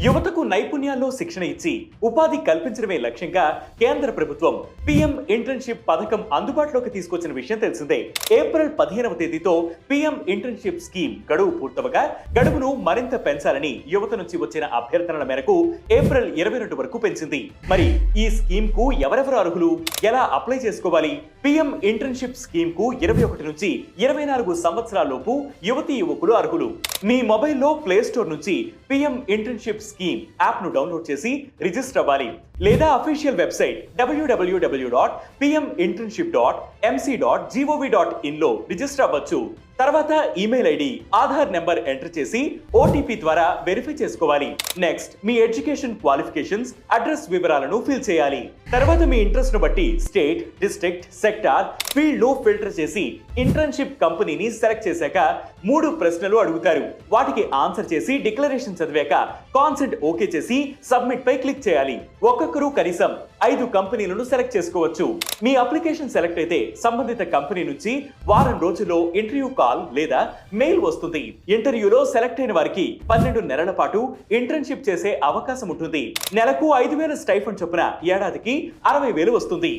యువతకు నైపుణ్యాల్లో శిక్షణ ఇచ్చి ఉపాధి కల్పించడమే లక్ష్యంగా కేంద్ర ప్రభుత్వం పిఎం ఇంటర్న్షిప్ పథకం అందుబాటులోకి తీసుకొచ్చిన విషయం తెలిసిందే. ఏప్రిల్ 15వ తేదీతో పిఎం ఇంటర్న్షిప్ స్కీమ్ గడువు పూర్తవగా గడువును మరింత పెంచాలని యువత నుంచి వచ్చిన అభ్యర్థనల మేరకు ఏప్రిల్ 22 వరకు పెంచింది. మరి ఈ స్కీమ్ కు ఎవరెవరు అర్హులు, ఎలా అప్లై చేసుకోవాలి? పిఎం ఇంటర్న్షిప్ స్కీమ్ కు 21 నుంచి 24 సంవత్సరాల లోపు యువతీ యువకులు అర్హులు. మీ మొబైల్లో ప్లే స్టోర్ నుంచి పిఎం ఇంటర్న్షిప్ స్కీమ్ యాప్ ను డౌన్లోడ్ చేసి రిజిస్టర్ అవ్వాలి. లేదా అఫీషియల్ వెబ్సైట్ www.pminternship.mc.gov.in లో రిజిస్టర్ అవ్వచ్చు. తర్వాత email ID, Aadhaar number enter చేసి ఓటీపీ ద్వారా వెరిఫై చేసుకోవాలి. నెక్స్ట్ మీ ఎడ్యుకేషన్ క్వాలిఫికేషన్స్, అడ్రస్ వివరాలను ఫిల్ చేయాలి. తర్వాత మీ ఇంట్రెస్ట్ ను బట్టి స్టేట్, డిస్ట్రిక్ట్, సెక్టార్, ఫీల్డ్ లో ఫిల్టర్ చేసి ఇంటర్న్షిప్ కంపెనీని సెలెక్ట్ చేశాక 3 ప్రశ్నలు అడుగుతారు. వాటికి ఆన్సర్ చేసి డిక్లరేషన్ చదివాక కాన్సెంట్ ఓకే చేసి సబ్మిట్ పై క్లిక్ చేయాలి. ఒక్కొక్కరు కనీసం 5 కంపెనీలను సెలెక్ట్ చేసుకోవచ్చు. మీ అప్లికేషన్ సెలెక్ట్ అయితే సంబంధిత కంపెనీ నుంచి వారం రోజుల్లో ఇంటర్వ్యూ కాల్ లేదా మెయిల్ వస్తుంది. ఇంటర్వ్యూలో సెలెక్ట్ అయిన వారికి 12 నెలల పాటు ఇంటర్న్షిప్ చేసే అవకాశం ఉంటుంది. నెలకు 5,000 స్టైఫండ్ చొప్పున ఏడాదికి 60,000 వస్తుంది.